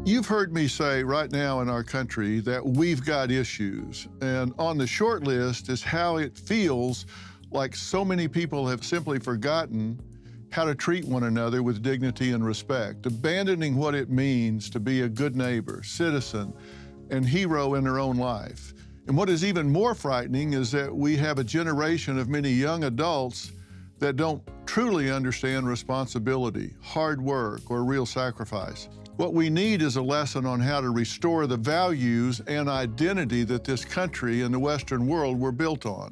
You've heard me say right now in our country that we've got issues, and on the short list is how it feels like so many people have simply forgotten how to treat one another with dignity and respect, abandoning what it means to be a good neighbor, citizen, and hero in their own life. And what is even more frightening is that we have a generation of many young adults that don't truly understand responsibility, hard work, or real sacrifice. What we need is a lesson on how to restore the values and identity that this country and the Western world were built on.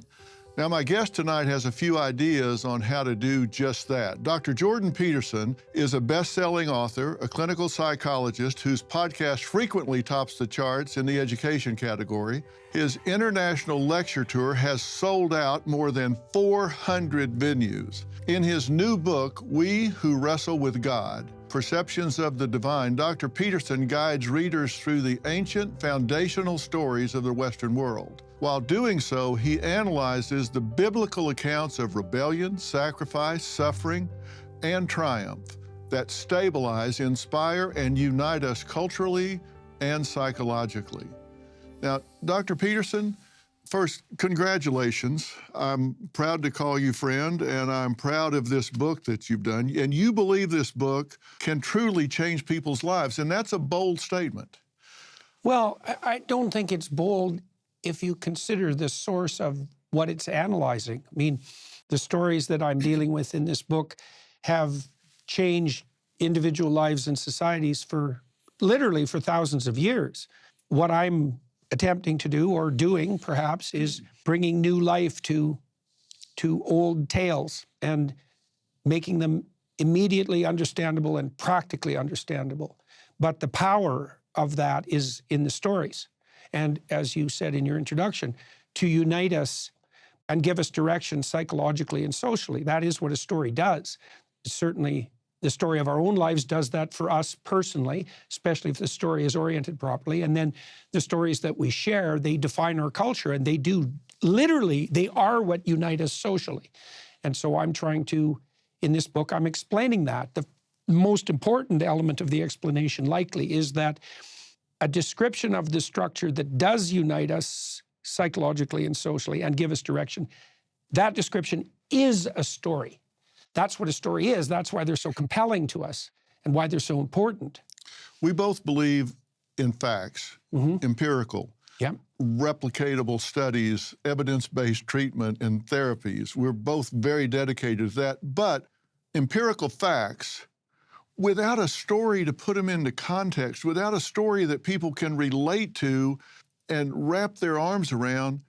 Now, my guest tonight has a few ideas on how to do just that. Dr. Jordan Peterson is a best-selling author, a clinical psychologist whose podcast frequently tops the charts in the education category. His international lecture tour has sold out more than 400 venues. In his new book, We Who Wrestle with God, Perceptions of the Divine, Dr. Peterson guides readers through the ancient foundational stories of the Western world. While doing so, he analyzes the biblical accounts of rebellion, sacrifice, suffering, and triumph that stabilize, inspire, and unite us culturally and psychologically. Now, Dr. Peterson, first, congratulations. I'm proud to call you friend, and I'm proud of this book that you've done. And you believe this book can truly change people's lives, and that's a bold statement. Well, I don't think it's bold if you consider the source of what it's analyzing. I mean, the stories that I'm dealing with in this book have changed individual lives and societies for literally for thousands of years. What I'm attempting to do, or doing perhaps, is bringing new life to old tales and making them immediately understandable and practically understandable. But the power of that is in the stories. And as you said in your introduction, to unite us and give us direction psychologically and socially. That is what a story does. Certainly, the story of our own lives does that for us personally, especially if the story is oriented properly. And then the stories that we share, they define our culture, and they do, literally, they are what unite us socially. And so I'm trying to, in this book, I'm explaining that. The most important element of the explanation likely is that a description of the structure that does unite us psychologically and socially and give us direction, that description is a story. That's what a story is. That's why they're so compelling to us and why they're so important. We both believe in facts, empirical, replicatable studies, evidence-based treatment, and therapies. We're both very dedicated to that, but empirical facts, without a story to put them into context, without a story that people can relate to and wrap their arms around,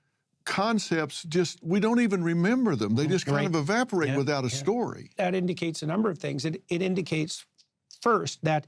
concepts just, we don't even remember them. They just kind of evaporate without a story. That indicates a number of things. It indicates, first, that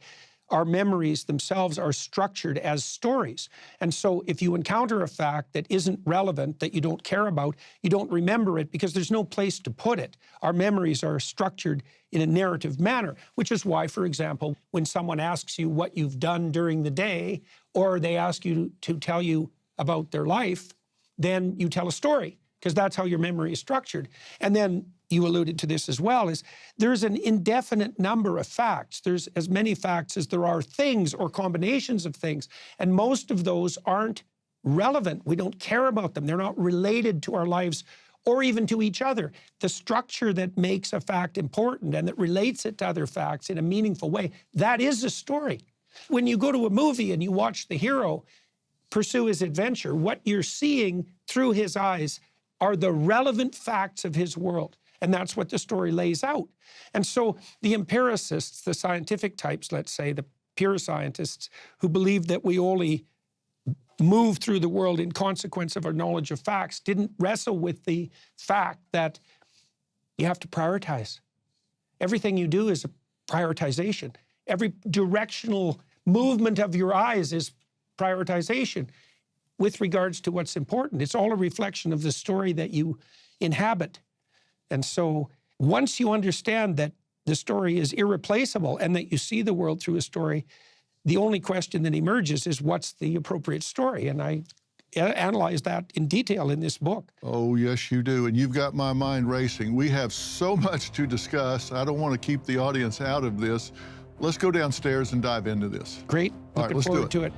our memories themselves are structured as stories. And so if you encounter a fact that isn't relevant, that you don't care about, you don't remember it because there's no place to put it. Our memories are structured in a narrative manner, which is why, for example, when someone asks you what you've done during the day, or they ask you to tell you about their life, then you tell a story, because that's how your memory is structured. And then you alluded to this as well, is there's an indefinite number of facts. There's as many facts as there are things or combinations of things. And most of those aren't relevant. We don't care about them. They're not related to our lives or even to each other. The structure that makes a fact important and that relates it to other facts in a meaningful way, that is a story. When you go to a movie and you watch the hero pursue his adventure, what you're seeing through his eyes are the relevant facts of his world. And that's what the story lays out. And so the empiricists, the scientific types, let's say, the pure scientists who believe that we only move through the world in consequence of our knowledge of facts, didn't wrestle with the fact that you have to prioritize. Everything you do is a prioritization. Every directional movement of your eyes is prioritization with regards to what's important. It's all a reflection of the story that you inhabit. And so once you understand that the story is irreplaceable and that you see the world through a story, the only question that emerges is what's the appropriate story? And I analyze that in detail in this book. Oh, yes, you do. And you've got my mind racing. We have so much to discuss. I don't want to keep the audience out of this, Let's go downstairs and dive into this. Great. All right, Looking let's do forward it. to it.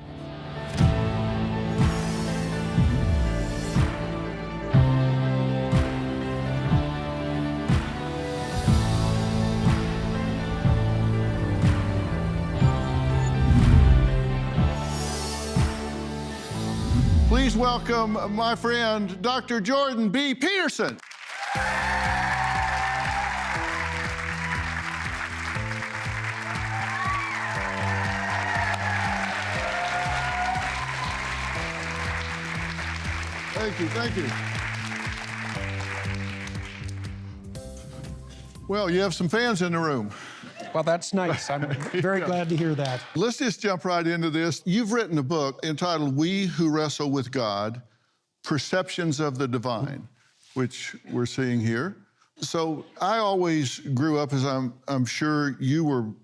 Please welcome my friend, Dr. Jordan B. Peterson. Thank you, thank you. Well, you have some fans in the room. Well, that's nice. I'm very glad to hear that. Let's just jump right into this. You've written a book entitled We Who Wrestle with God, Perceptions of the Divine, which we're seeing here. So I always grew up, as I'm sure you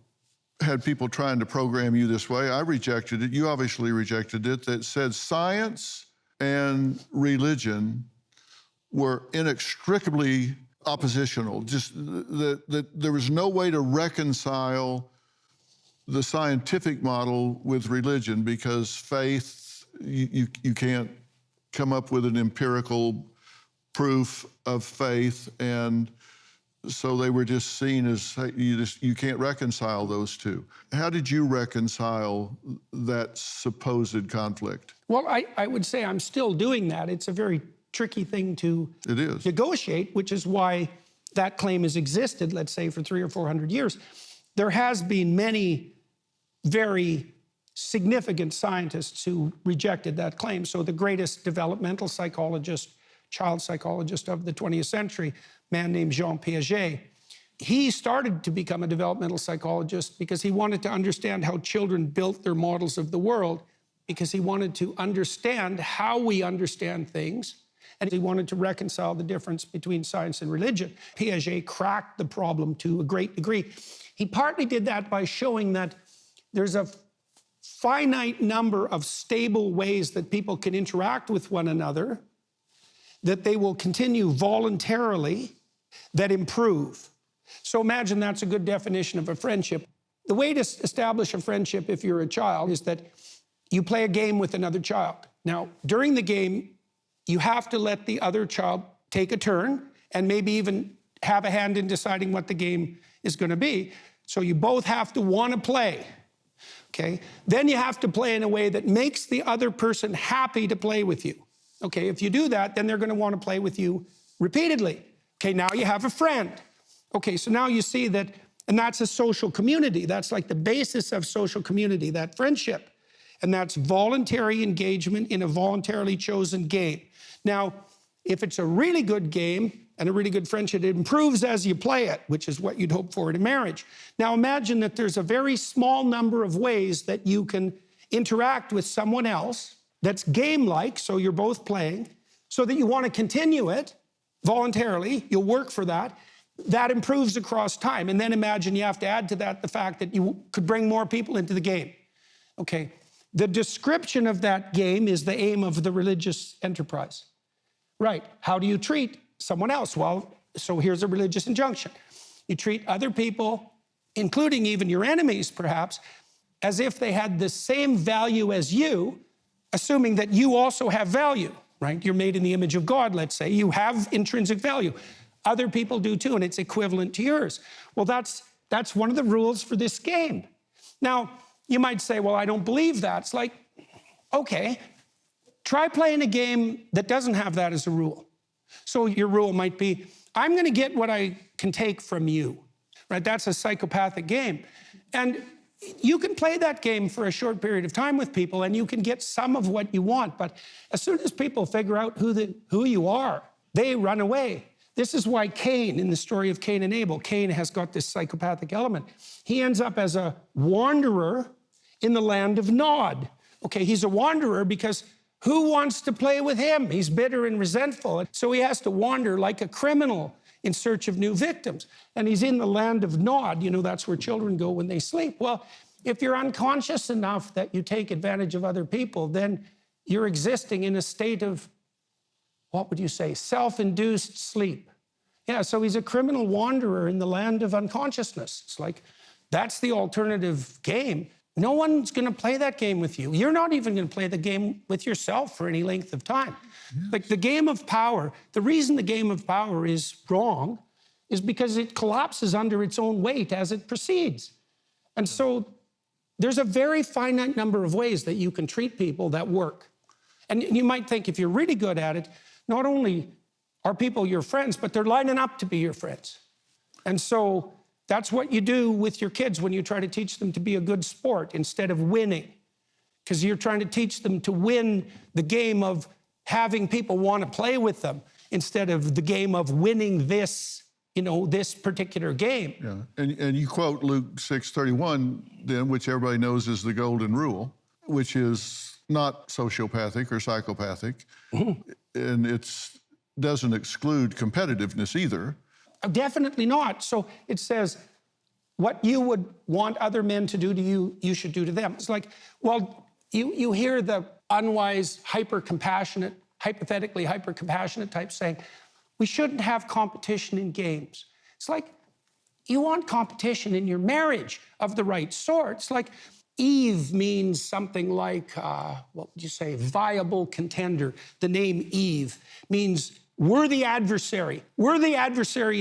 had people trying to program you this way. I rejected it. You obviously rejected it. That said science and religion were inextricably oppositional, just that there was no way to reconcile the scientific model with religion, because faith, you can't come up with an empirical proof of faith, and so they were just seen as, you can't reconcile those two. How did you reconcile that supposed conflict? Well, I would say I'm still doing that. It's a very tricky thing to negotiate, which is why that claim has existed, let's say, for 300 or 400 years. There has been many very significant scientists who rejected that claim. So the greatest developmental psychologist, child psychologist of the 20th century, a man named Jean Piaget, he started to become a developmental psychologist because he wanted to understand how children built their models of the world, because he wanted to understand how we understand things, and he wanted to reconcile the difference between science and religion. Piaget cracked the problem to a great degree. He partly did that by showing that there's a finite number of stable ways that people can interact with one another, that they will continue voluntarily, that improve. So imagine that's a good definition of a friendship. The way to establish a friendship if you're a child is that you play a game with another child. Now, during the game, you have to let the other child take a turn and maybe even have a hand in deciding what the game is going to be. So you both have to want to play, okay? Then you have to play in a way that makes the other person happy to play with you. Okay, if you do that, then they're going to want to play with you repeatedly. Okay, now you have a friend. Okay, so now you see that, and that's a social community. That's like the basis of social community, that friendship. And that's voluntary engagement in a voluntarily chosen game. Now, if it's a really good game and a really good friendship, it improves as you play it, which is what you'd hope for in a marriage. Now, imagine that there's a very small number of ways that you can interact with someone else that's game-like, so you're both playing, so that you want to continue it voluntarily, you'll work for that. That improves across time. And then imagine you have to add to that the fact that you could bring more people into the game. Okay. The description of that game is the aim of the religious enterprise. Right. How do you treat someone else? Well, so here's a religious injunction. You treat other people, including even your enemies, perhaps, as if they had the same value as you, assuming that you also have value, right? You're made in the image of God, let's say. You have intrinsic value. Other people do too, and it's equivalent to yours. Well, that's one of the rules for this game. Now, you might say, well, I don't believe that. It's like, okay, try playing a game that doesn't have that as a rule. So your rule might be, I'm going to get what I can take from you, right? That's a psychopathic game. And you can play that game for a short period of time with people, and you can get some of what you want. But as soon as people figure out who you are, they run away. This is why Cain, in the story of Cain and Abel, Cain has got this psychopathic element. He ends up as a wanderer in the land of Nod. Okay, he's a wanderer because who wants to play with him? He's bitter and resentful. So he has to wander like a criminal in search of new victims. And he's in the land of Nod. You know, that's where children go when they sleep. Well, if you're unconscious enough that you take advantage of other people, then you're existing in a state of, what would you say, self-induced sleep. Yeah, so he's a criminal wanderer in the land of unconsciousness. It's like that's the alternative game, no one's going to play that game with you. You're not even going to play the game with yourself for any length of time. Like the game of power, the reason the game of power is wrong is because it collapses under its own weight as it proceeds. And so there's a very finite number of ways that you can treat people that work. And you might think if you're really good at it, not only are people your friends, but they're lining up to be your friends. And so that's what you do with your kids when you try to teach them to be a good sport instead of winning. Because you're trying to teach them to win the game of having people want to play with them instead of the game of winning this, this particular game. Yeah, and you quote Luke 6:31 then, which everybody knows is the golden rule, which is not sociopathic or psychopathic, and it doesn't exclude competitiveness either. Definitely not. So it says, what you would want other men to do to you, you should do to them. It's like, well, you hear the unwise, hypothetically hyper-compassionate type saying, we shouldn't have competition in games. It's like, you want competition in your marriage of the right sort. It's like, Eve means something like, what would you say, viable contender. The name Eve means worthy adversary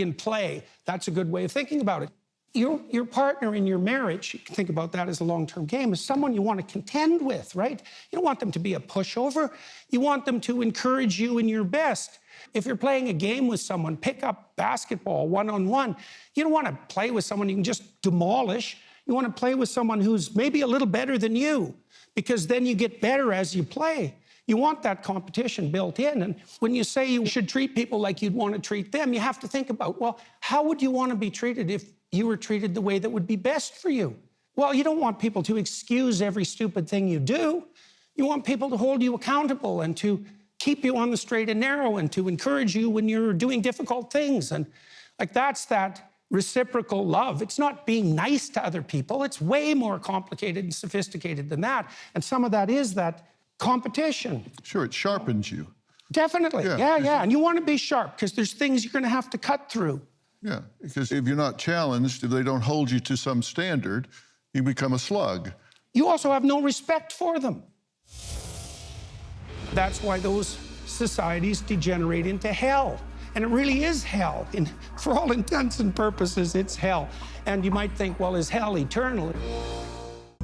in play. That's a good way of thinking about it. Your partner in your marriage, you can think about that as a long-term game, is someone you want to contend with, right? You don't want them to be a pushover. You want them to encourage you in your best. If you're playing a game with someone, pick up basketball one-on-one. You don't want to play with someone you can just demolish. You want to play with someone who's maybe a little better than you, because then you get better as you play. You want that competition built in. And when you say you should treat people like you'd want to treat them, you have to think about, well, how would you want to be treated if you were treated the way that would be best for you? Well, you don't want people to excuse every stupid thing you do. You want people to hold you accountable and to keep you on the straight and narrow and to encourage you when you're doing difficult things. And like that's that reciprocal love. It's not being nice to other people. It's way more complicated and sophisticated than that. And some of that is that competition. Sure, it sharpens you. Definitely, yeah. And you want to be sharp because there's things you're going to have to cut through. Yeah, because if you're not challenged, if they don't hold you to some standard, you become a slug. You also have no respect for them. That's why those societies degenerate into hell. And it really is hell. For all intents and purposes, it's hell. And you might think, well, is hell eternal?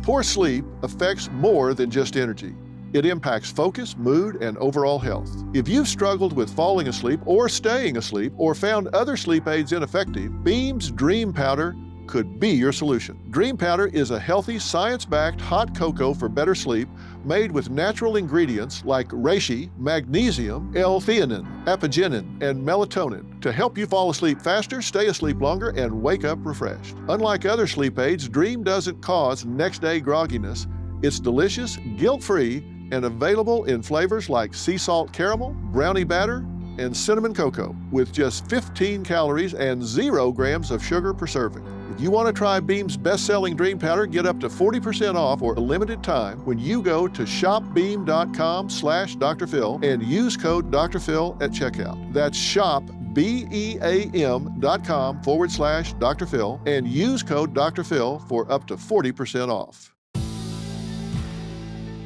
Poor sleep affects more than just energy. It impacts focus, mood, and overall health. If you've struggled with falling asleep or staying asleep or found other sleep aids ineffective, Beam's Dream Powder could be your solution. Dream Powder is a healthy, science-backed hot cocoa for better sleep made with natural ingredients like reishi, magnesium, L-theanine, apigenin, and melatonin to help you fall asleep faster, stay asleep longer, and wake up refreshed. Unlike other sleep aids, Dream doesn't cause next-day grogginess. It's delicious, guilt-free, and available in flavors like sea salt caramel, brownie batter, and cinnamon cocoa, with just 15 calories and 0 grams of sugar per serving. If you want to try Beam's best-selling Dream Powder, get up to 40% off for a limited time when you go to shopbeam.com/Dr. Phil and use code Dr. Phil at checkout. That's shopbeam.com/Dr. Phil and use code Dr. Phil for up to 40% off.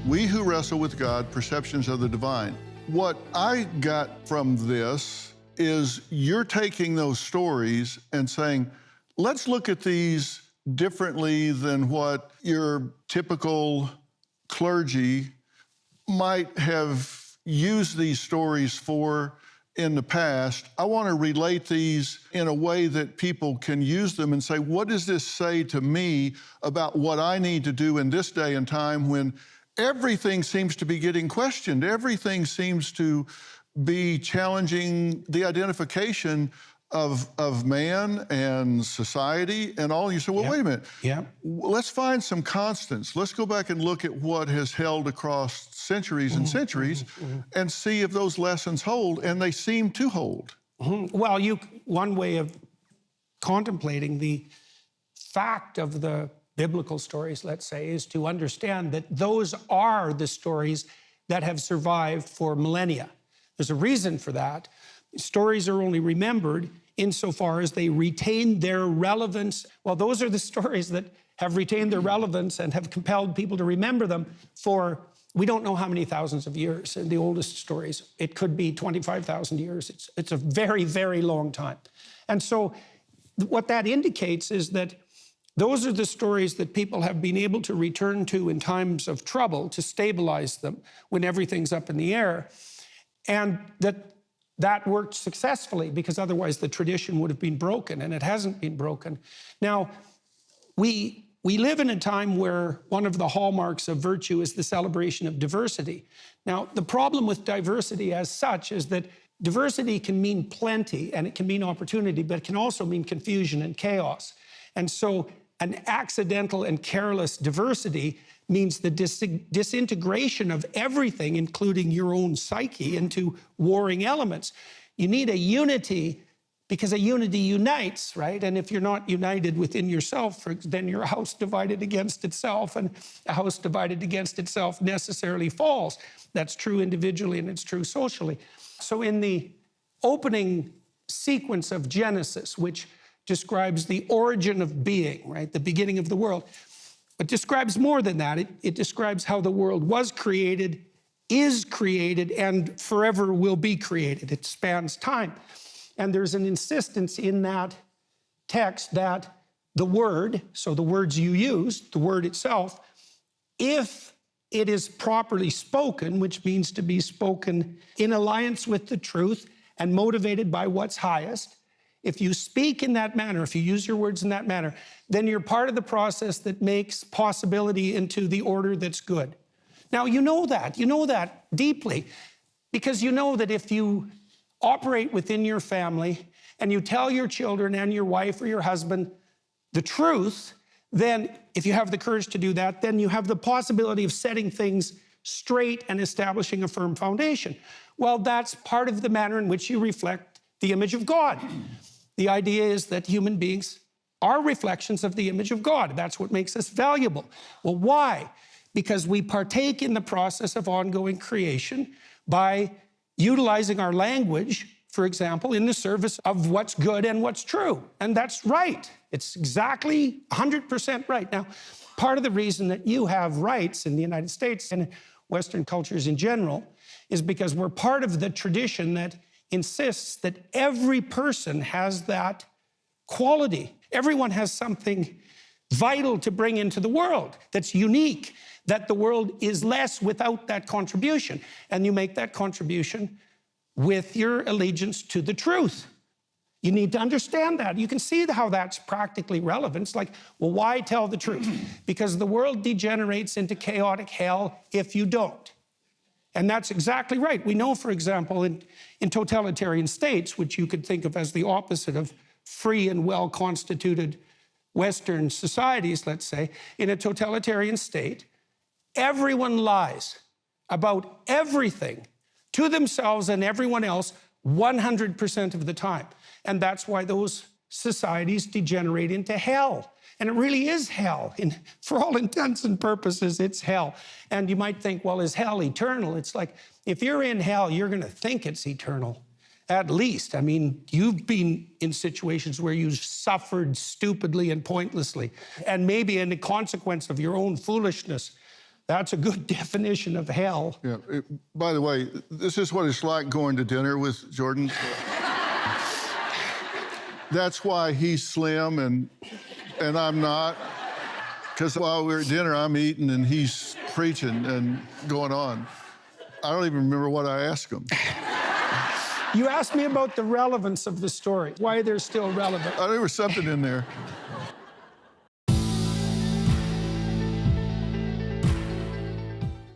We who wrestle with God, perceptions of the divine. What I got from this is you're taking those stories and saying, let's look at these differently than what your typical clergy might have used these stories for in the past. I want to relate these in a way that people can use them and say, what does this say to me about what I need to do in this day and time when everything seems to be getting questioned. Everything seems to be challenging the identification of man and society and all. You say, well, wait a minute. Let's find some constants. Let's go back and look at what has held across centuries and centuries and see if those lessons hold, and they seem to hold. Well, one way of contemplating the fact of the biblical stories, let's say, is to understand that those are the stories that have survived for millennia. There's a reason for that. Stories are only remembered insofar as they retain their relevance. Well, those are the stories that have retained their relevance and have compelled people to remember them for, we don't know how many thousands of years. In the oldest stories, it could be 25,000 years. It's a very, very long time. And so what that indicates is that those are the stories that people have been able to return to in times of trouble to stabilize them when everything's up in the air. And that worked successfully, because otherwise the tradition would have been broken, and it hasn't been broken. Now, we live in a time where one of the hallmarks of virtue is the celebration of diversity. Now, the problem with diversity as such is that diversity can mean plenty and it can mean opportunity, but it can also mean confusion and chaos. And so an accidental and careless diversity means the disintegration of everything, including your own psyche, into warring elements. You need a unity, because a unity unites, right? And if you're not united within yourself, then you're a house divided against itself, and a house divided against itself necessarily falls. That's true individually and it's true socially. So in the opening sequence of Genesis, which describes the origin of being, right? The beginning of the world. It describes more than that. It describes how the world was created, is created, and forever will be created. It spans time. And there's an insistence in that text that the word, so the words you use, the word itself, if it is properly spoken, which means to be spoken in alliance with the truth and motivated by what's highest, if you speak in that manner, if you use your words in that manner, then you're part of the process that makes possibility into the order that's good. Now, you know that deeply, because you know that if you operate within your family and you tell your children and your wife or your husband the truth, then if you have the courage to do that, then you have the possibility of setting things straight and establishing a firm foundation. Well, that's part of the manner in which you reflect the image of God. The idea is that human beings are reflections of the image of God. That's what makes us valuable. Well, why? Because we partake in the process of ongoing creation by utilizing our language, for example, in the service of what's good and what's true. And that's right. It's exactly 100% right. Now, part of the reason that you have rights in the United States and Western cultures in general is because we're part of the tradition that insists that every person has that quality. Everyone has something vital to bring into the world that's unique, that the world is less without that contribution. And you make that contribution with your allegiance to the truth. You need to understand that. You can see how that's practically relevant. It's like, well, why tell the truth? Because the world degenerates into chaotic hell if you don't. And that's exactly right. We know, for example, in totalitarian states, which you could think of as the opposite of free and well-constituted Western societies, let's say, in a totalitarian state, everyone lies about everything to themselves and everyone else 100% of the time. And that's why those societies degenerate into hell. And it really is hell. For all intents and purposes, it's hell. And you might think, well, is hell eternal? It's like, if you're in hell, you're going to think it's eternal, at least. I mean, you've been in situations where you've suffered stupidly and pointlessly, and maybe in the consequence of your own foolishness. That's a good definition of hell. Yeah. By the way, this is what it's like going to dinner with Jordan. That's why he's slim and I'm not. Because while we're at dinner, I'm eating and he's preaching and going on. I don't even remember what I asked him. You asked me about the relevance of the story, why they're still relevant. There was something in there.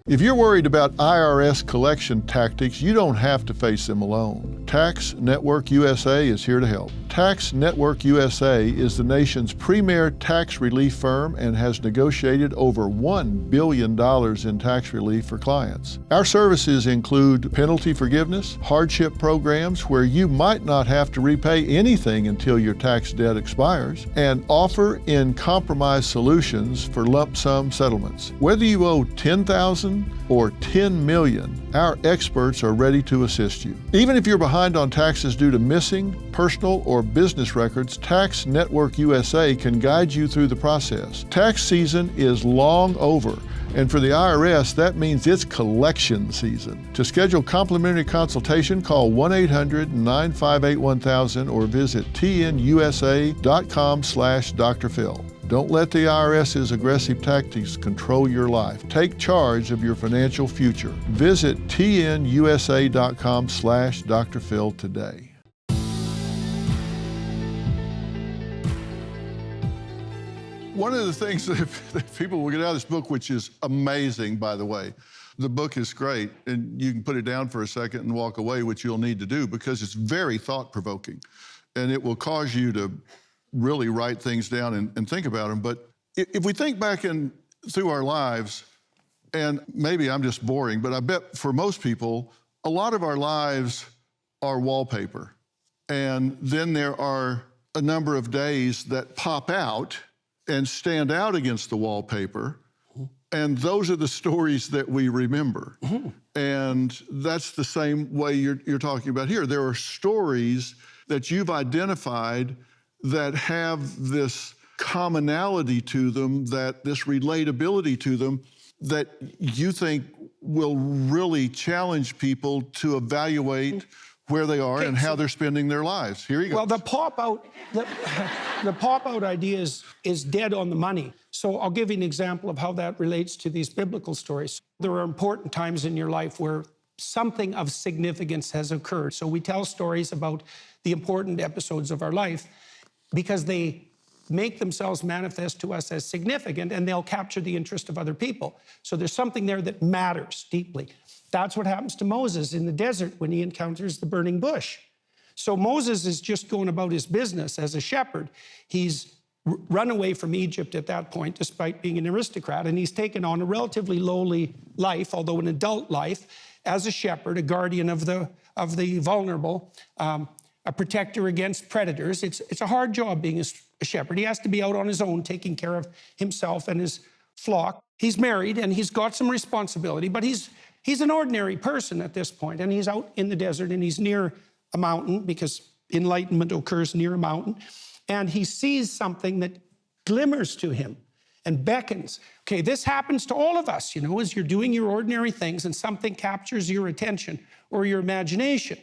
If you're worried about IRS collection tactics, you don't have to face them alone. Tax Network USA is here to help. Tax Network USA is the nation's premier tax relief firm and has negotiated over $1 billion in tax relief for clients. Our services include penalty forgiveness, hardship programs where you might not have to repay anything until your tax debt expires, and offer in compromise solutions for lump sum settlements. Whether you owe $10,000, or 10 million, our experts are ready to assist you. Even if you're behind on taxes due to missing personal or business records, Tax Network USA can guide you through the process. Tax season is long over, and for the IRS, that means it's collection season. To schedule complimentary consultation, call 1-800-958-1000 or visit tnusa.com/Dr. Phil. Don't let the IRS's aggressive tactics control your life. Take charge of your financial future. Visit tnusa.com/Dr. Phil today. One of the things that people will get out of this book, which is amazing, by the way, the book is great, and you can put it down for a second and walk away, which you'll need to do because it's very thought-provoking, and it will cause you to really write things down and think about them. But if we think back through our lives, and maybe I'm just boring, but I bet for most people, a lot of our lives are wallpaper. And then there are a number of days that pop out and stand out against the wallpaper. And those are the stories that we remember. And that's the same way you're talking about here. There are stories that you've identified that have this commonality to them, that this relatability to them, that you think will really challenge people to evaluate where they are and how they're spending their lives. Here you go. Well, the pop-out idea is dead on the money. So I'll give you an example of how that relates to these biblical stories. There are important times in your life where something of significance has occurred. So we tell stories about the important episodes of our life because they make themselves manifest to us as significant, and they'll capture the interest of other people. So there's something there that matters deeply. That's what happens to Moses in the desert when he encounters the burning bush. So Moses is just going about his business as a shepherd. He's run away from Egypt at that point, despite being an aristocrat, and he's taken on a relatively lowly life, although an adult life, as a shepherd, a guardian of the vulnerable, a protector against predators. It's a hard job being a shepherd. He has to be out on his own, taking care of himself and his flock. He's married and he's got some responsibility, but he's an ordinary person at this point, and he's out in the desert and he's near a mountain because enlightenment occurs near a mountain, and he sees something that glimmers to him and beckons. Okay, this happens to all of us, as you're doing your ordinary things and something captures your attention or your imagination.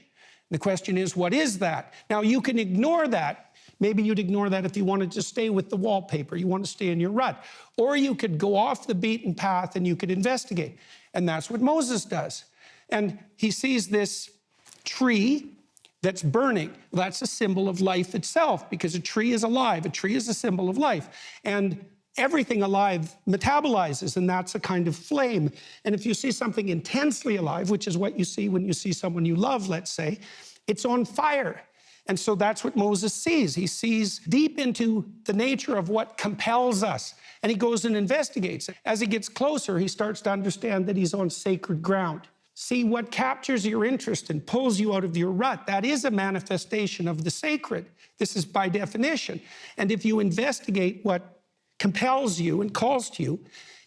The question is, what is that? Now, you can ignore that. Maybe you'd ignore that if you wanted to stay with the wallpaper. You want to stay in your rut. Or you could go off the beaten path and you could investigate. And that's what Moses does. And he sees this tree that's burning. That's a symbol of life itself, because a tree is alive. A tree is a symbol of life. And everything alive metabolizes, and that's a kind of flame. And if you see something intensely alive, which is what you see when you see someone you love, let's say, it's on fire. And so that's what Moses sees. He sees deep into the nature of what compels us, and he goes and investigates. As he gets closer, he starts to understand that he's on sacred ground. See, what captures your interest and pulls you out of your rut, that is a manifestation of the sacred. This is by definition. And if you investigate what compels you and calls to you,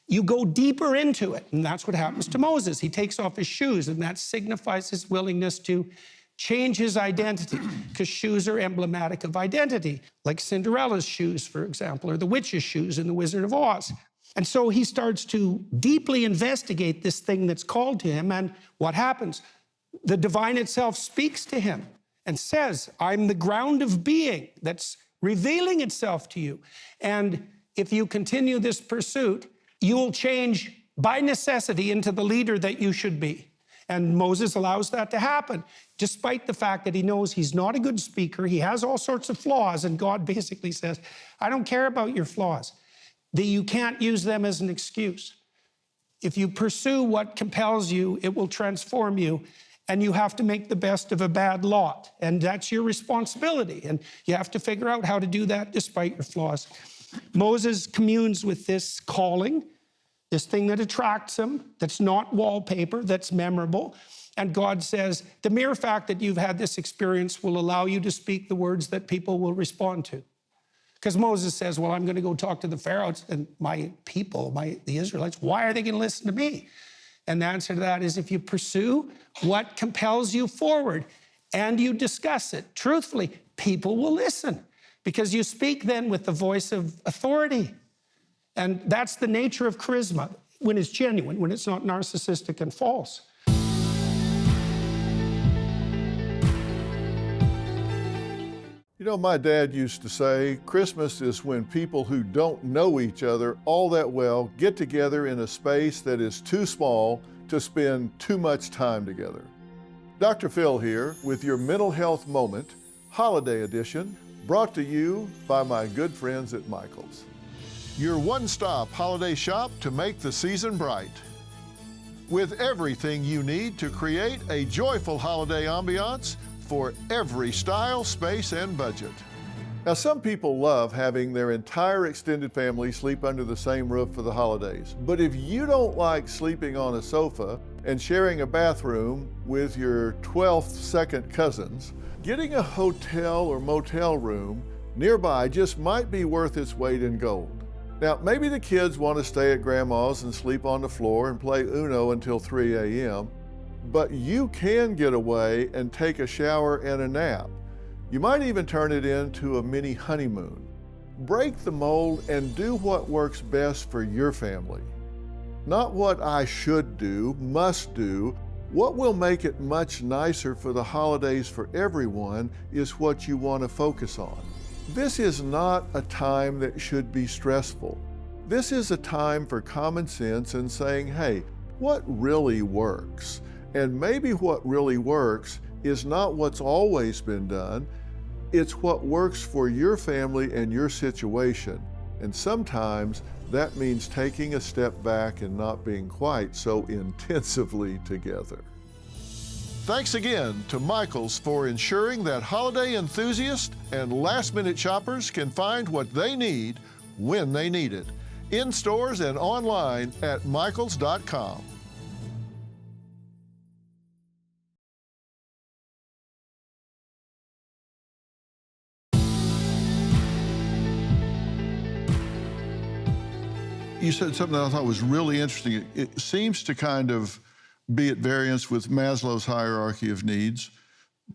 you go deeper into it. And that's what happens to Moses. He takes off his shoes, and that signifies his willingness to change his identity, because shoes are emblematic of identity, like Cinderella's shoes, for example, or the witch's shoes in The Wizard of Oz. And so he starts to deeply investigate this thing that's called to him, and what happens? The divine itself speaks to him and says, I'm the ground of being that's revealing itself to you. And if you continue this pursuit, you will change by necessity into the leader that you should be. And Moses allows that to happen, despite the fact that he knows he's not a good speaker. He has all sorts of flaws, and God basically says, I don't care about your flaws. You can't use them as an excuse. If you pursue what compels you, it will transform you, and you have to make the best of a bad lot. And that's your responsibility, and you have to figure out how to do that despite your flaws. Moses communes with this calling, this thing that attracts him, that's not wallpaper, that's memorable. And God says, the mere fact that you've had this experience will allow you to speak the words that people will respond to. Because Moses says, well, I'm going to go talk to the Pharaohs and my people, the Israelites. Why are they going to listen to me? And the answer to that is if you pursue what compels you forward and you discuss it truthfully, people will listen because you speak then with the voice of authority. And that's the nature of charisma, when it's genuine, when it's not narcissistic and false. You know, my dad used to say, Christmas is when people who don't know each other all that well get together in a space that is too small to spend too much time together. Dr. Phil here with your Mental Health Moment, Holiday Edition, brought to you by my good friends at Michael's. Your one-stop holiday shop to make the season bright. With everything you need to create a joyful holiday ambiance for every style, space, and budget. Now, some people love having their entire extended family sleep under the same roof for the holidays. But if you don't like sleeping on a sofa and sharing a bathroom with your 12th second cousins, getting a hotel or motel room nearby just might be worth its weight in gold. Now, maybe the kids want to stay at grandma's and sleep on the floor and play Uno until 3 a.m., but you can get away and take a shower and a nap. You might even turn it into a mini honeymoon. Break the mold and do what works best for your family. Not what I should do, must do. What will make it much nicer for the holidays for everyone is what you want to focus on. This is not a time that should be stressful. This is a time for common sense and saying, hey, what really works? And maybe what really works is not what's always been done. It's what works for your family and your situation. And sometimes that means taking a step back and not being quite so intensively together. Thanks again to Michael's for ensuring that holiday enthusiasts and last-minute shoppers can find what they need when they need it. In stores and online at michaels.com. You said something that I thought was really interesting. It seems to kind of be at variance with Maslow's hierarchy of needs.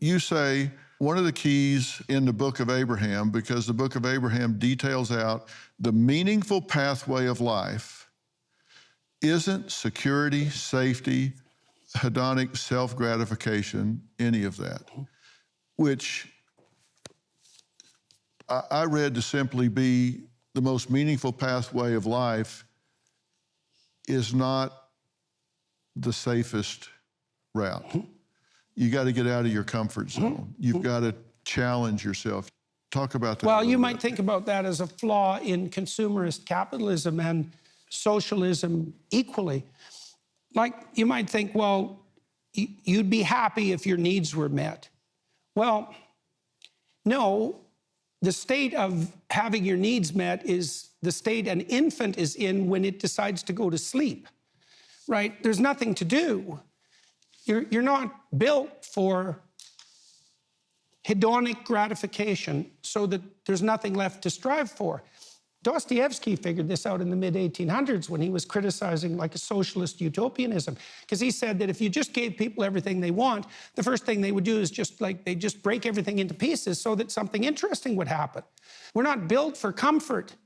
You say one of the keys in the Book of Abraham, because the Book of Abraham details out the meaningful pathway of life, isn't security, safety, hedonic self-gratification, any of that, which I read to simply be the most meaningful pathway of life is not the safest route. You got to get out of your comfort zone. You've got to challenge yourself. Talk about that. Well, you might think about that as a flaw in consumerist capitalism and socialism equally. Like, you might think, well, you'd be happy if your needs were met. Well, no. The state of having your needs met is the state an infant is in when it decides to go to sleep, right? There's nothing to do. You're not built for hedonic gratification so that there's nothing left to strive for. Dostoevsky figured this out in the mid-1800s when he was criticizing like a socialist utopianism, because he said that if you just gave people everything they want, the first thing they would do is they just break everything into pieces so that something interesting would happen. We're not built for comfort,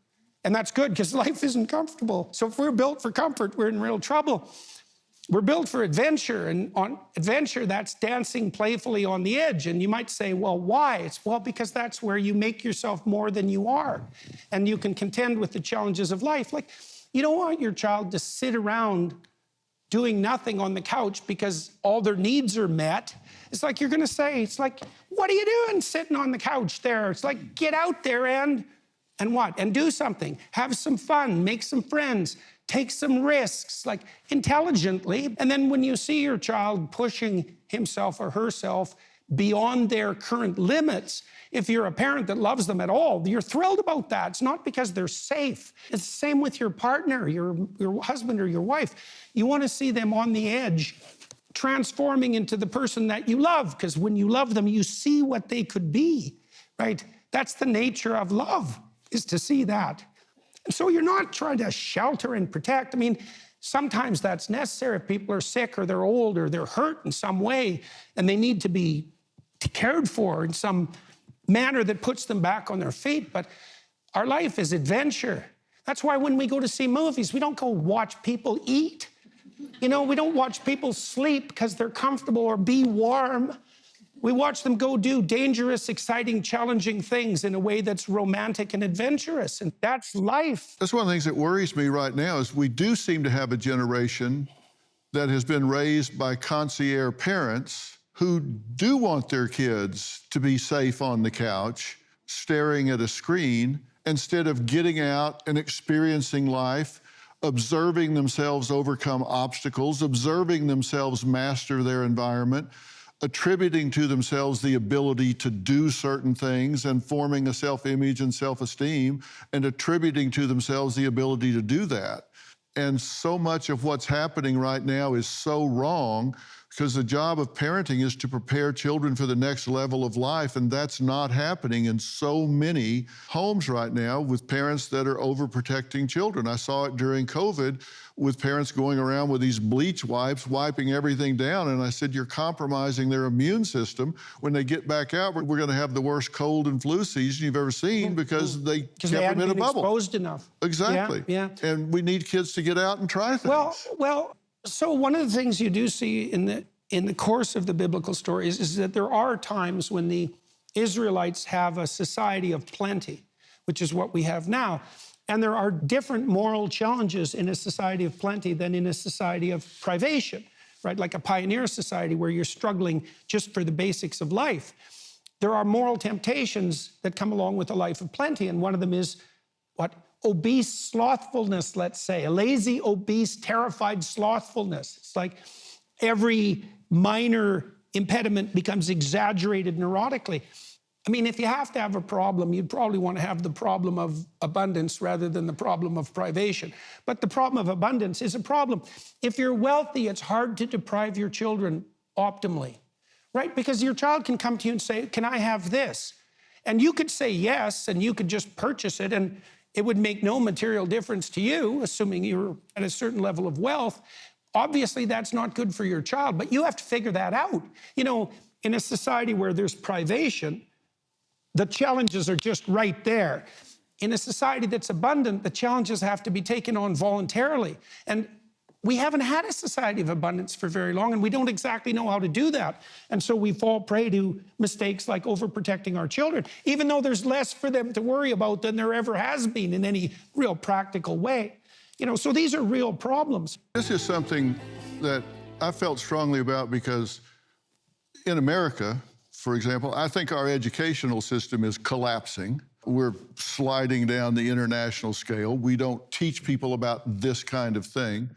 and that's good because life isn't comfortable. So if we're built for comfort, we're in real trouble. We're built for adventure, and on adventure, that's dancing playfully on the edge. And you might say, well, why? It's, well, because that's where you make yourself more than you are, and you can contend with the challenges of life. Like, you don't want your child to sit around doing nothing on the couch because all their needs are met. It's like you're gonna say, it's like, what are you doing sitting on the couch there? It's like, get out there and what? And do something. Have some fun, make some friends, take some risks, like intelligently. And then when you see your child pushing himself or herself beyond their current limits, if you're a parent that loves them at all, you're thrilled about that. It's not because they're safe. It's the same with your partner, your husband or your wife. You want to see them on the edge, transforming into the person that you love, because when you love them, you see what they could be, right? That's the nature of love, is to see that. So you're not trying to shelter and protect. I mean, sometimes that's necessary if people are sick or they're old or they're hurt in some way and they need to be cared for in some manner that puts them back on their feet. But our life is adventure. That's why when we go to see movies, we don't go watch people eat. You know, we don't watch people sleep because they're comfortable or be warm. We watch them go do dangerous, exciting, challenging things in a way that's romantic and adventurous, and that's life. That's one of the things that worries me right now is we do seem to have a generation that has been raised by concierge parents who do want their kids to be safe on the couch, staring at a screen, instead of getting out and experiencing life, observing themselves overcome obstacles, observing themselves master their environment, attributing to themselves the ability to do certain things and forming a self-image and self-esteem and attributing to themselves the ability to do that. And so much of what's happening right now is so wrong because the job of parenting is to prepare children for the next level of life, and that's not happening in so many homes right now with parents that are overprotecting children. I saw it during COVID with parents going around with these bleach wipes, wiping everything down, and I said, you're compromising their immune system. When they get back out, we're going to have the worst cold and flu season you've ever seen because they kept them in a bubble. Exposed enough. Exactly. Yeah. And we need kids to get out and try things. Well, so one of the things you do see in the course of the biblical stories is that there are times when the Israelites have a society of plenty, which is what we have now. And there are different moral challenges in a society of plenty than in a society of privation, right? Like a pioneer society where you're struggling just for the basics of life. There are moral temptations that come along with a life of plenty, and one of them is what? Obese slothfulness, let's say, a lazy, obese, terrified slothfulness. It's like every minor impediment becomes exaggerated neurotically. I mean, if you have to have a problem, you'd probably want to have the problem of abundance rather than the problem of privation. But the problem of abundance is a problem. If you're wealthy, it's hard to deprive your children optimally, right? Because your child can come to you and say, can I have this? And you could say yes, and you could just purchase it, and it would make no material difference to you, assuming you're at a certain level of wealth. Obviously, that's not good for your child, but you have to figure that out. You know, in a society where there's privation, the challenges are just right there. In a society that's abundant, the challenges have to be taken on voluntarily. And we haven't had a society of abundance for very long, and we don't exactly know how to do that. And so we fall prey to mistakes like overprotecting our children, even though there's less for them to worry about than there ever has been in any real practical way. You know, so these are real problems. This is something that I felt strongly about because in America, for example, I think our educational system is collapsing. We're sliding down the international scale. We don't teach people about this kind of thing.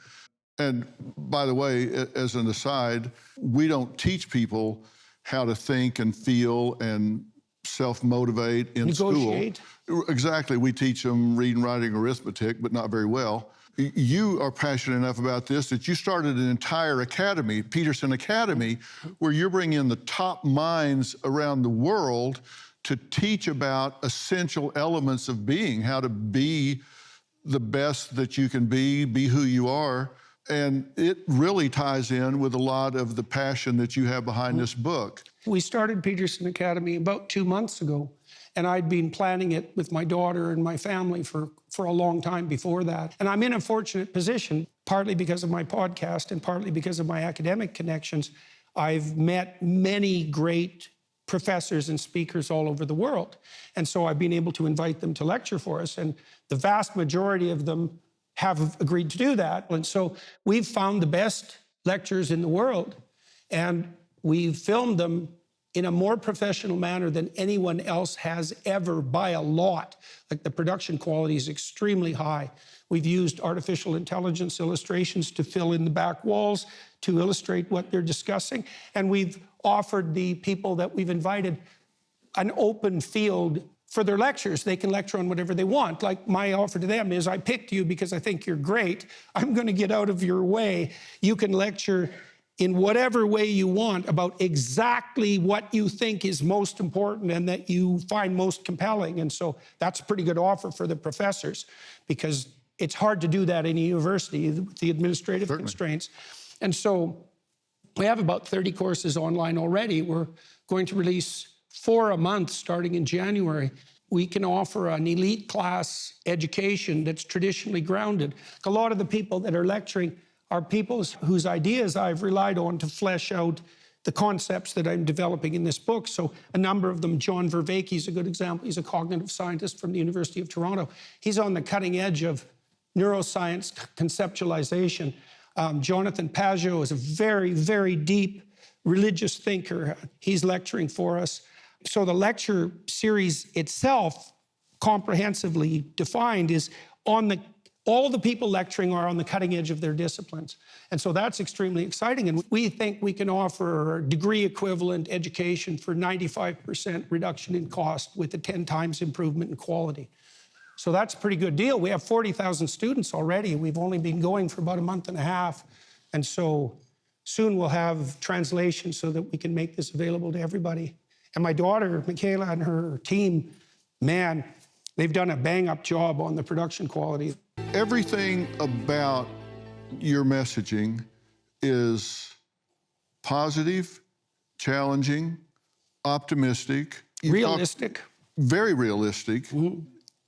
And by the way, as an aside, we don't teach people how to think and feel and self-motivate in Negotiate. School. Exactly. We teach them reading, writing, arithmetic, but not very well. You are passionate enough about this that you started an entire academy, Peterson Academy, where you're bringing in the top minds around the world to teach about essential elements of being, how to be the best that you can be who you are. And it really ties in with a lot of the passion that you have behind this book. We started Peterson Academy about 2 months ago, and I'd been planning it with my daughter and my family for a long time before that. And I'm in a fortunate position, partly because of my podcast and partly because of my academic connections. I've met many great professors and speakers all over the world. And so I've been able to invite them to lecture for us, and the vast majority of them have agreed to do that. And so we've found the best lectures in the world, and we've filmed them in a more professional manner than anyone else has ever by a lot. Like, the production quality is extremely high. We've used artificial intelligence illustrations to fill in the back walls to illustrate what they're discussing. And we've offered the people that we've invited an open field for their lectures. They can lecture on whatever they want. Like, my offer to them is, I picked you because I think you're great. I'm going to get out of your way. You can lecture in whatever way you want about exactly what you think is most important and that you find most compelling. And so that's a pretty good offer for the professors, because it's hard to do that in a university, the administrative constraints. And so we have about 30 courses online already. We're going to release 4 a month starting in January. We can offer an elite class education that's traditionally grounded. A lot of the people that are lecturing are people whose ideas I've relied on to flesh out the concepts that I'm developing in this book. So a number of them, John Vervaeke is a good example. He's a cognitive scientist from the University of Toronto. He's on the cutting edge of neuroscience conceptualization. Jonathan Pageau is a very, very deep religious thinker. He's lecturing for us. So the lecture series itself, comprehensively defined, is all the people lecturing are on the cutting edge of their disciplines. And so that's extremely exciting. And we think we can offer degree equivalent education for 95% reduction in cost with a 10 times improvement in quality. So that's a pretty good deal. We have 40,000 students already. We've only been going for about a month and a half. And so soon we'll have translation so that we can make this available to everybody. And my daughter, Michaela, and her team, man, they've done a bang-up job on the production quality. Everything about your messaging is positive, challenging, optimistic. Realistic. Very realistic,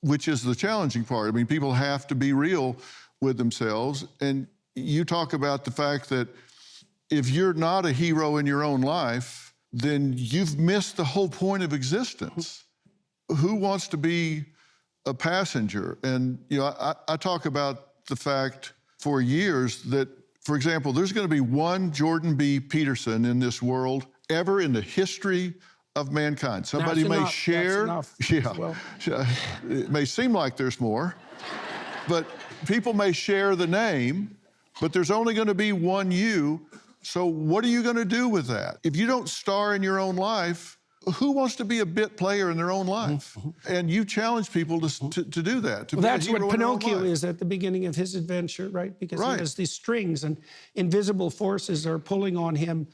which is the challenging part. I mean, people have to be real with themselves. And you talk about the fact that if you're not a hero in your own life, then you've missed the whole point of existence. Who wants to be a passenger? And, you know, I talk about the fact for years that, for example, there's going to be one Jordan B. Peterson in this world ever in the history of mankind. Somebody may share. Well. It may seem like there's more, but people may share the name, but there's only going to be one you. So what are you going to do with that? If you don't star in your own life, who wants to be a bit player in their own life? And you challenge people to do that. Well, that's what Pinocchio is at the beginning of his adventure, right? Because he has these strings and invisible forces are pulling on him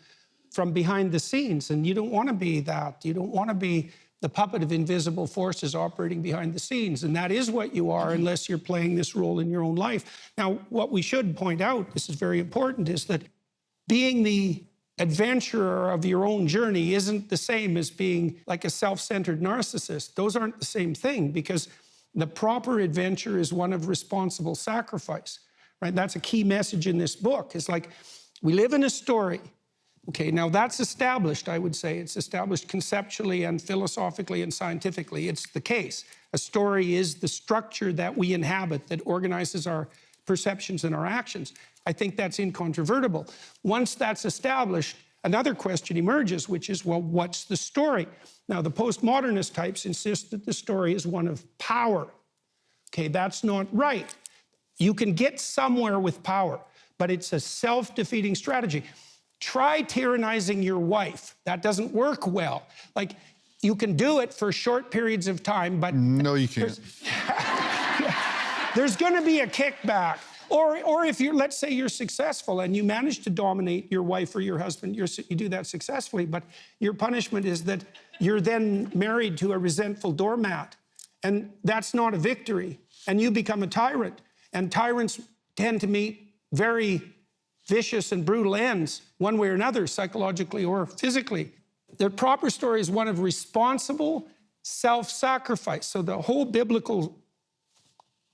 from behind the scenes. And you don't want to be that. You don't want to be the puppet of invisible forces operating behind the scenes. And that is what you are unless you're playing this role in your own life. Now, what we should point out, this is very important, is that being the adventurer of your own journey isn't the same as being like a self-centered narcissist. Those aren't the same thing, because the proper adventure is one of responsible sacrifice, right? That's a key message in this book. It's like, we live in a story. Okay, now that's established, I would say. It's established conceptually and philosophically and scientifically. It's the case. A story is the structure that we inhabit that organizes our perceptions and our actions. I think that's incontrovertible. Once that's established, another question emerges, which is, well, what's the story? Now, the postmodernist types insist that the story is one of power. Okay, that's not right. You can get somewhere with power, but it's a self-defeating strategy. Try tyrannizing your wife. That doesn't work well. Like, you can do it for short periods of time, but... No, you can't. There's going to be a kickback. Or if you're, let's say you're successful and you manage to dominate your wife or your husband, you do that successfully, but your punishment is that you're then married to a resentful doormat. And that's not a victory. And you become a tyrant. And tyrants tend to meet very vicious and brutal ends, one way or another, psychologically or physically. The proper story is one of responsible self-sacrifice. So the whole biblical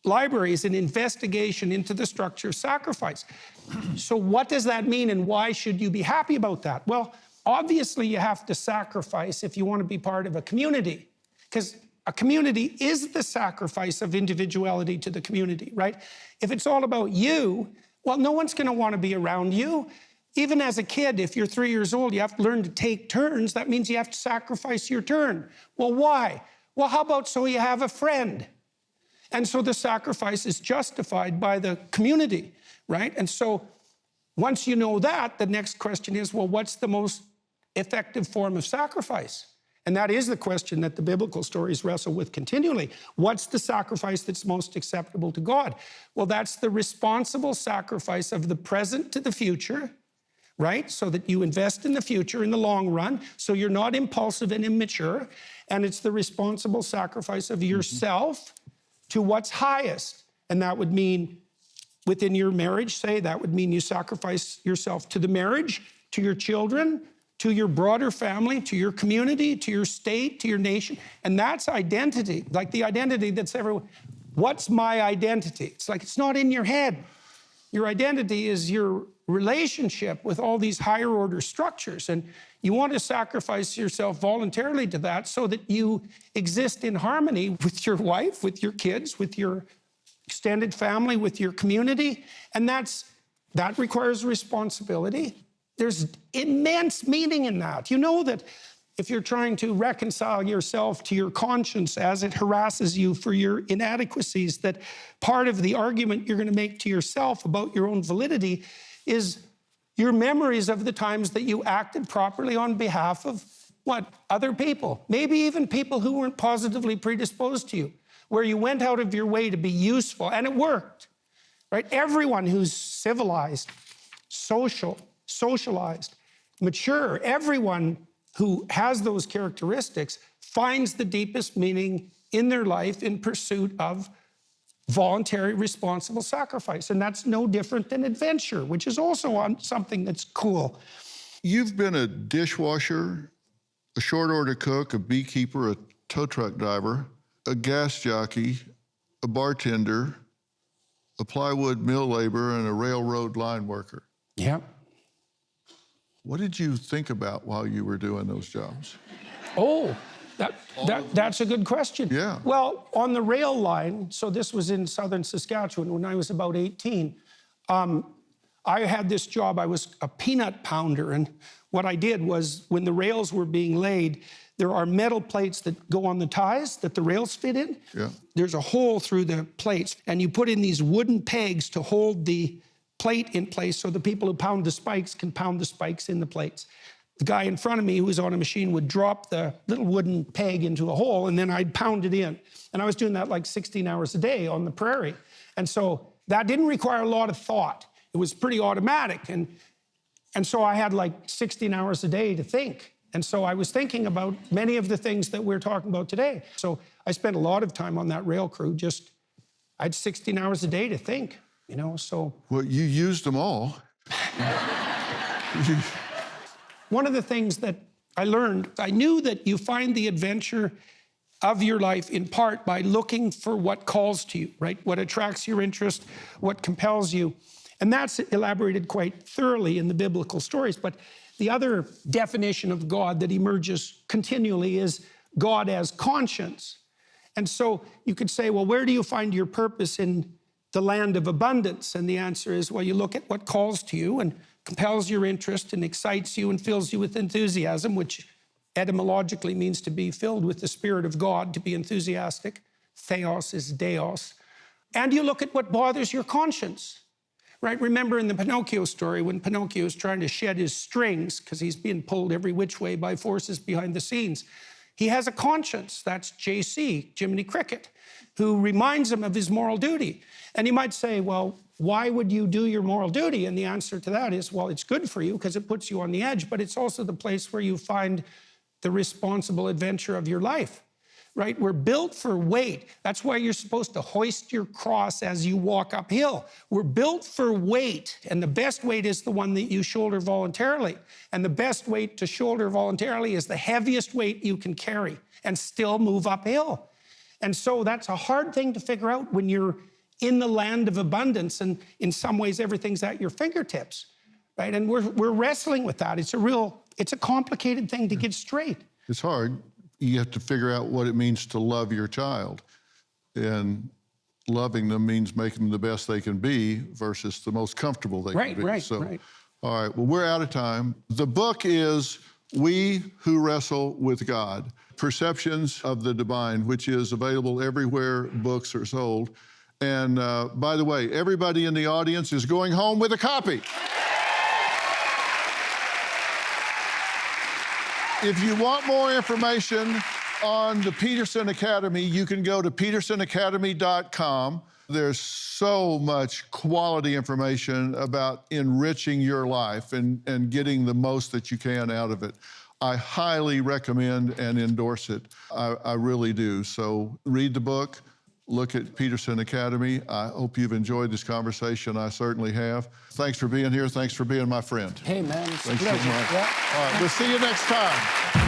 library is an investigation into the structure of sacrifice. So what does that mean, and why should you be happy about that? Well, obviously you have to sacrifice if you want to be part of a community, because a community is the sacrifice of individuality to the community, right? If it's all about you, well, no one's going to want to be around you. Even as a kid, if you're 3 years old, you have to learn to take turns. That means you have to sacrifice your turn. Well, why? Well, how about so you have a friend? And so the sacrifice is justified by the community, right? And so once you know that, the next question is, well, what's the most effective form of sacrifice? And that is the question that the biblical stories wrestle with continually. What's the sacrifice that's most acceptable to God? Well, that's the responsible sacrifice of the present to the future, right? So that you invest in the future in the long run, so you're not impulsive and immature. And it's the responsible sacrifice of yourself to what's highest. And that would mean within your marriage, say, that would mean you sacrifice yourself to the marriage, to your children, to your broader family, to your community, to your state, to your nation. And that's identity, like the identity that's everywhere. What's my identity? It's like, it's not in your head. Your identity is your relationship with all these higher order structures. And you want to sacrifice yourself voluntarily to that so that you exist in harmony with your wife, with your kids, with your extended family, with your community. And that requires responsibility. There's immense meaning in that. You know that if you're trying to reconcile yourself to your conscience as it harasses you for your inadequacies, that part of the argument you're going to make to yourself about your own validity is your memories of the times that you acted properly on behalf of what? Other people. Maybe even people who weren't positively predisposed to you, where you went out of your way to be useful, and it worked, right? Everyone who's civilized, socialized, mature, everyone who has those characteristics finds the deepest meaning in their life in pursuit of voluntary, responsible sacrifice. And that's no different than adventure, which is also on something that's cool. You've been a dishwasher, a short order cook, a beekeeper, a tow truck driver, a gas jockey, a bartender, a plywood mill laborer, and a railroad line worker. Yeah. What did you think about while you were doing those jobs? Oh, that's a good question. Yeah. Well, on the rail line, so this was in southern Saskatchewan when I was about 18, I had this job. I was a peanut pounder, and what I did was when the rails were being laid, there are metal plates that go on the ties that the rails fit in. Yeah. There's a hole through the plates, and you put in these wooden pegs to hold the plate in place so the people who pound the spikes can pound the spikes in the plates. The guy in front of me who was on a machine would drop the little wooden peg into a hole, and then I'd pound it in. And I was doing that like 16 hours a day on the prairie. And so that didn't require a lot of thought. It was pretty automatic. And so I had like 16 hours a day to think. And so I was thinking about many of the things that we're talking about today. So I spent a lot of time on that rail crew. I had 16 hours a day to think, you know, so. Well, you used them all. One of the things that I learned, I knew that you find the adventure of your life in part by looking for what calls to you, right? What attracts your interest, what compels you. And that's elaborated quite thoroughly in the biblical stories. But the other definition of God that emerges continually is God as conscience. And so you could say, well, where do you find your purpose in the land of abundance? And the answer is, well, you look at what calls to you and compels your interest and excites you and fills you with enthusiasm, which etymologically means to be filled with the Spirit of God, to be enthusiastic. Theos is Deos. And you look at what bothers your conscience, right? Remember in the Pinocchio story when Pinocchio is trying to shed his strings because he's being pulled every which way by forces behind the scenes. He has a conscience, that's JC, Jiminy Cricket, who reminds him of his moral duty. And you might say, well, why would you do your moral duty? And the answer to that is, well, it's good for you because it puts you on the edge, but it's also the place where you find the responsible adventure of your life, right? We're built for weight. That's why you're supposed to hoist your cross as you walk uphill. We're built for weight, and the best weight is the one that you shoulder voluntarily. And the best weight to shoulder voluntarily is the heaviest weight you can carry and still move uphill. And so that's a hard thing to figure out when you're in the land of abundance, and in some ways everything's at your fingertips, right? And we're wrestling with that. It's a complicated thing to get straight. It's hard. You have to figure out what it means to love your child. And loving them means making them the best they can be versus the most comfortable they can be. Right. All right, well, we're out of time. The book is We Who Wrestle with God, Perceptions of the Divine, which is available everywhere books are sold. And by the way, everybody in the audience is going home with a copy. If you want more information on the Peterson Academy, you can go to petersonacademy.com. There's so much quality information about enriching your life and getting the most that you can out of it. I highly recommend and endorse it. I really do. So read the book. look at Peterson Academy. I hope you've enjoyed this conversation. I certainly have. Thanks for being here. Thanks for being my friend. Hey, man, it's a Thanks so pleasure. much. Yeah. All right, we'll see you next time.